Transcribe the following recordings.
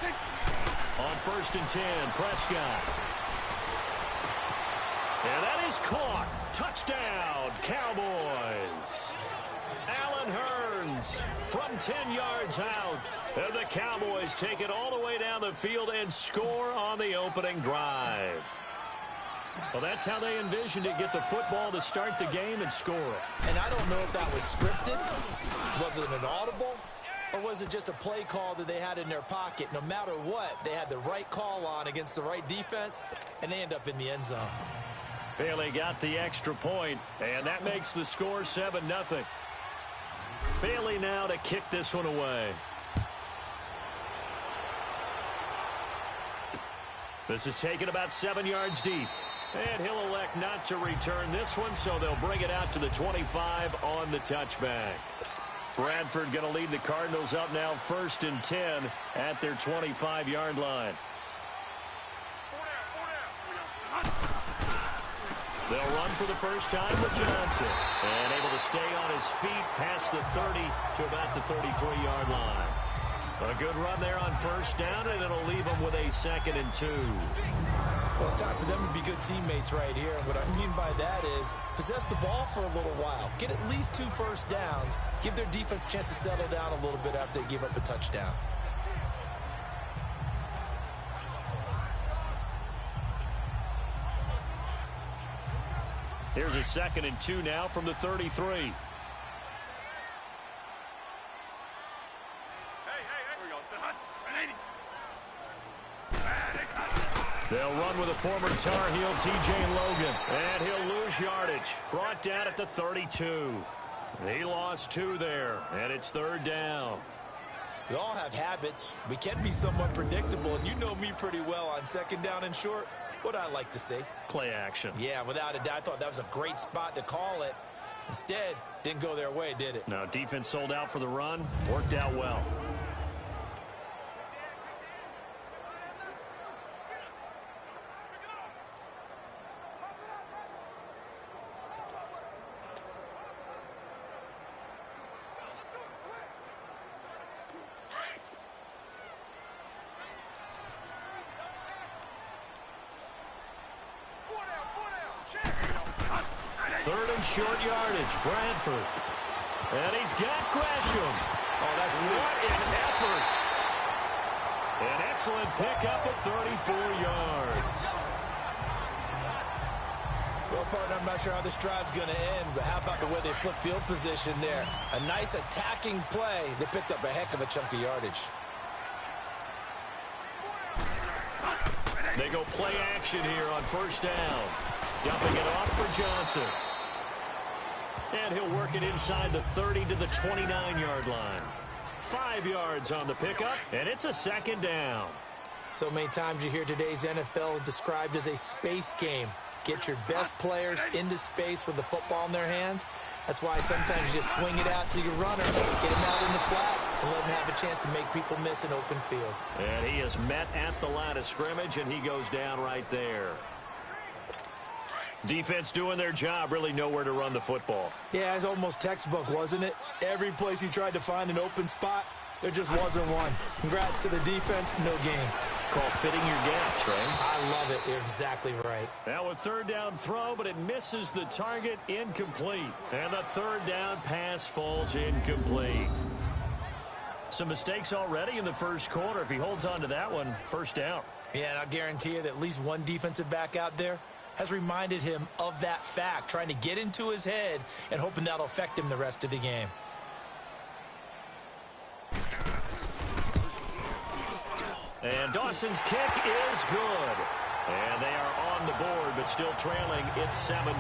On 1st and 10, Prescott. And that is caught. Touchdown, Cowboys. Allen Hurns from 10 yards out. And the Cowboys take it all the way down the field and score on the opening drive. Well, that's how they envisioned it. Get the football to start the game and score it. And I don't know if that was scripted. Was it an audible? Or was it just a play call that they had in their pocket? No matter what, they had the right call on against the right defense, and they end up in the end zone. Bailey got the extra point, and that makes the score 7-0. Bailey now to kick this one away. This is taken about 7 yards deep. And he'll elect not to return this one, so they'll bring it out to the 25 on the touchback. Bradford going to lead the Cardinals up now 1st and 10 at their 25-yard line. They'll run for the first time with Johnson. And able to stay on his feet past the 30 to about the 33-yard line. A good run there on 1st down, and it'll leave them with a 2nd and 2. Well, it's time for them to be good teammates right here. And what I mean by that is possess the ball for a little while. Get at least 2 first downs. Give their defense a chance to settle down a little bit after they give up a touchdown. Here's a 2nd and 2 now from the 33. They'll run with a former Tar Heel, T.J. Logan. And he'll lose yardage. Brought down at the 32. He lost 2 there, and it's 3rd down. We all have habits. We can be somewhat predictable, and you know me pretty well on 2nd down and short. What I like to see. Play action. Yeah, without a doubt. I thought that was a great spot to call it. Instead, didn't go their way, did it? Now, defense sold out for the run. Worked out well. Short yardage, Bradford. And he's got Gresham. Oh, that's sweet. What an effort. An excellent pickup of 34 yards. Well, partner, I'm not sure how this drive's going to end, but how about the way they flip field position there? A nice attacking play. They picked up a heck of a chunk of yardage. They go play action here on 1st down. Dumping it off for Johnson. And he'll work it inside the 30 to the 29-yard line. 5 yards on the pickup, and it's a 2nd down. So many times you hear today's NFL described as a space game. Get your best players into space with the football in their hands. That's why sometimes you just swing it out to your runner, get him out in the flat, and let him have a chance to make people miss an open field. And he is met at the line of scrimmage, and he goes down right there. Defense doing their job, really nowhere to run the football. Yeah, it's almost textbook, wasn't it? Every place he tried to find an open spot, there just wasn't one. Congrats to the defense, no game. Call fitting your gaps, right? I love it. You're exactly right. Now a 3rd down throw, but it misses the target, incomplete. And the 3rd down pass falls incomplete. Some mistakes already in the 1st quarter. If he holds on to that one, 1st down. Yeah, and I'll guarantee you that at least one defensive back out there has reminded him of that fact, trying to get into his head and hoping that'll affect him the rest of the game. And Dawson's kick is good. And they are on the board, but still trailing. It's 7-3.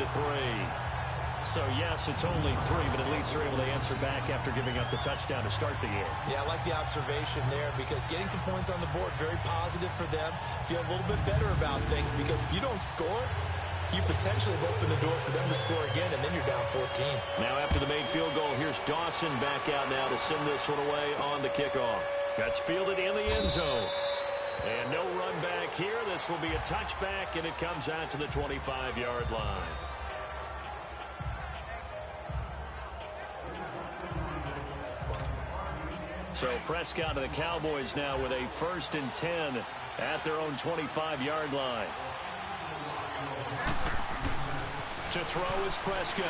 So, yes, it's only 3, but at least they're able to answer back after giving up the touchdown to start the game. Yeah, I like the observation there because getting some points on the board, very positive for them. Feel a little bit better about things because if you don't score, you potentially have opened the door for them to score again, and then you're down 14. Now after the made field goal, here's Dawson back out now to send this one away on the kickoff. That's fielded in the end zone. And no run back here. This will be a touchback, and it comes out to the 25-yard line. So Prescott of the Cowboys now with a 1st and 10 at their own 25-yard line. To throw is Prescott.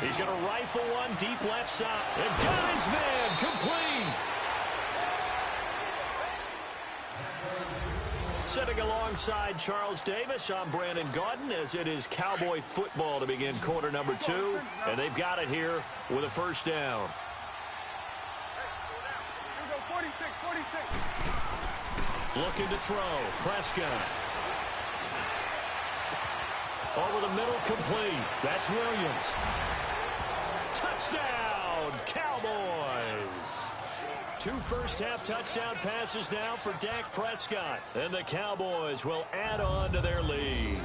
He's going to rifle one deep left side. And got his man complete. Sitting alongside Charles Davis, I'm Brandon Gaudin as it is Cowboy football to begin quarter number 2. And they've got it here with a 1st down. Looking to throw. Prescott. Over the middle, complete. That's Williams. Touchdown, Cowboys. 2 first-half touchdown passes now for Dak Prescott. And the Cowboys will add on to their lead.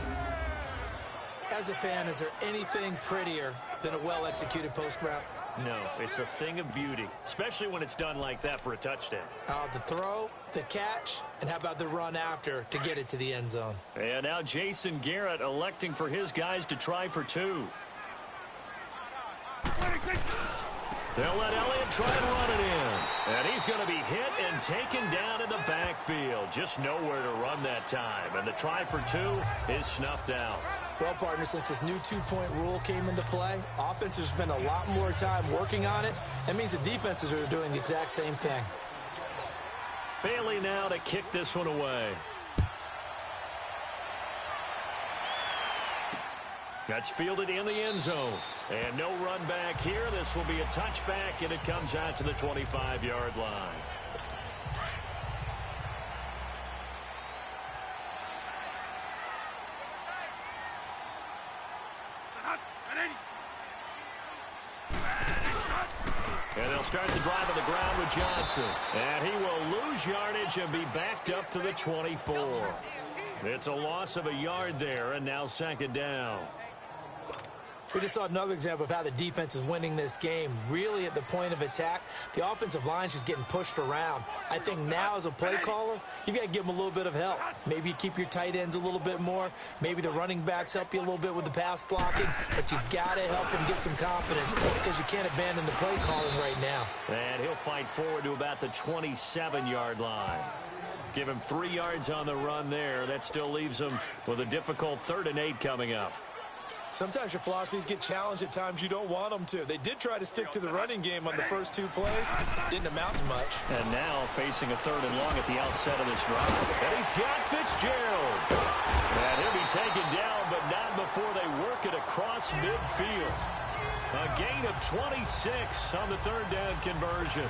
As a fan, is there anything prettier than a well-executed post route? No, it's a thing of beauty, especially when it's done like that for a touchdown. The throw, the catch, and how about the run after to get it to the end zone? And now Jason Garrett electing for his guys to try for 2. They'll let Elliott try and run it in. And he's going to be hit and taken down in the backfield. Just nowhere to run that time. And the try for 2 is snuffed out. Well, partner, since this new 2-point rule came into play, offenses spend a lot more time working on it. That means the defenses are doing the exact same thing. Bailey now to kick this one away. That's fielded in the end zone. And no run back here. This will be a touchback, and it comes out to the 25-yard line. And they'll start the drive on the ground with Johnson. And he will lose yardage and be backed up to the 24. It's a loss of a yard there, and now 2nd down. We just saw another example of how the defense is winning this game. Really at the point of attack, the offensive line is just getting pushed around. I think now as a play caller, you've got to give them a little bit of help. Maybe you keep your tight ends a little bit more. Maybe the running backs help you a little bit with the pass blocking. But you've got to help them get some confidence because you can't abandon the play calling right now. And he'll fight forward to about the 27-yard line. Give him 3 yards on the run there. That still leaves him with a difficult 3rd and 8 coming up. Sometimes your philosophies get challenged at times you don't want them to. They did try to stick to the running game on the first 2 plays. Didn't amount to much. And now facing a 3rd and long at the outset of this drive. And he's got Fitzgerald. And he'll be taken down, but not before they work it across midfield. A gain of 26 on the 3rd down conversion.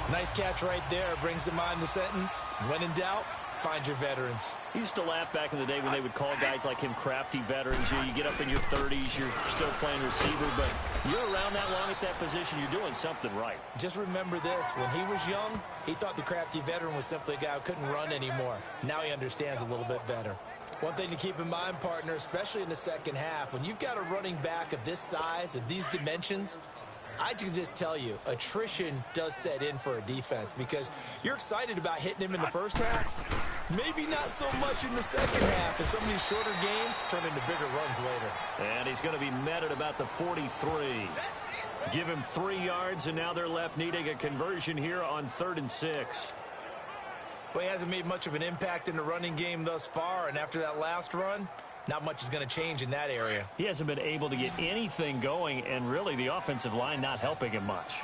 Nice catch right there. Brings to mind the sentence, when in doubt, find your veterans. He used to laugh back in the day when they would call guys like him crafty veterans. You get up in your 30s, you're still playing receiver, but you're around that long at that position, you're doing something right. Just remember this. When he was young, he thought the crafty veteran was simply a guy who couldn't run anymore. Now he understands a little bit better. One thing to keep in mind, partner, especially in the second half, when you've got a running back of this size, of these dimensions, I can just tell you, attrition does set in for a defense because you're excited about hitting him in the first half. Maybe not so much in the second half, and some of these shorter gains turn into bigger runs later. And he's going to be met at about the 43. Give him 3 yards, and now they're left needing a conversion here on 3rd and 6. Well, he hasn't made much of an impact in the running game thus far, and after that last run, not much is going to change in that area. He hasn't been able to get anything going, and really the offensive line not helping him much.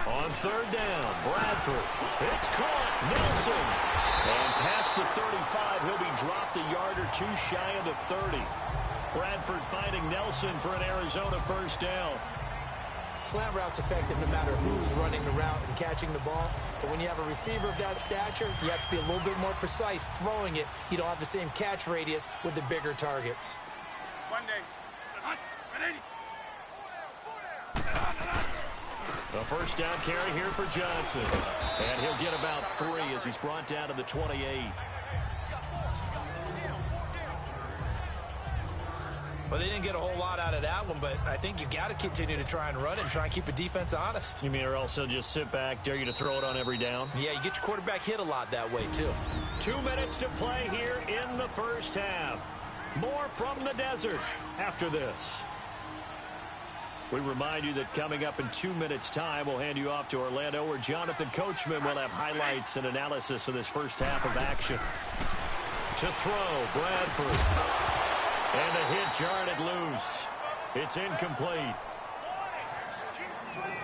On 3rd down, Bradford. It's caught. Nelson. And past the 35, he'll be dropped a yard or 2 shy of the 30. Bradford finding Nelson for an Arizona 1st down. Slant route's effective no matter who's running the route and catching the ball. But when you have a receiver of that stature, you have to be a little bit more precise throwing it. You don't have the same catch radius with the bigger targets. The 1st down carry here for Johnson. And he'll get about 3 as he's brought down to the 28. Well, they didn't get a whole lot out of that one, but I think you've got to continue to try and run it and try and keep the defense honest. You mean or also just sit back, dare you to throw it on every down? Yeah, you get your quarterback hit a lot that way, too. 2 minutes to play here in the first half. More from the desert after this. We remind you that coming up in 2 minutes' time, we'll hand you off to Orlando, where Jonathan Coachman will have highlights and analysis of this first half of action. To throw, Bradford. And a hit jarred it loose. It's incomplete.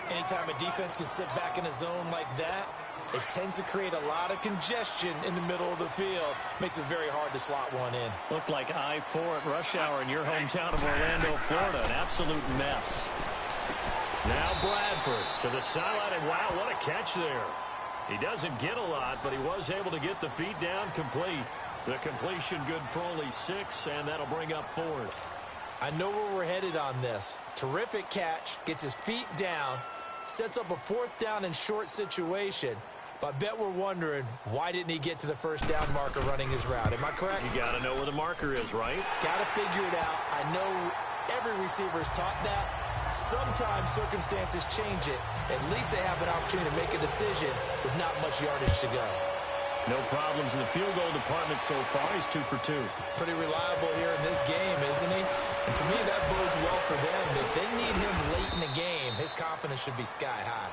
Anytime a defense can sit back in a zone like that, it tends to create a lot of congestion in the middle of the field. Makes it very hard to slot one in. Looked like I-4 at rush hour in your hometown of Orlando, Florida. An absolute mess. Now Bradford to the sideline, and wow, what a catch there. He doesn't get a lot, but he was able to get the feet down complete. The completion good for only 6, and that'll bring up 4th. I know where we're headed on this. Terrific catch, gets his feet down, sets up a 4th down and short situation. But I bet we're wondering, why didn't he get to the first down marker running his route? Am I correct? You got to know where the marker is, right? Got to figure it out. I know every receiver is taught that. Sometimes circumstances change it. At least they have an opportunity to make a decision with not much yardage to go. No problems in the field goal department so far. He's 2 for 2. Pretty reliable here in this game, isn't he? And to me, that bodes well for them. If they need him late in the game, his confidence should be sky high.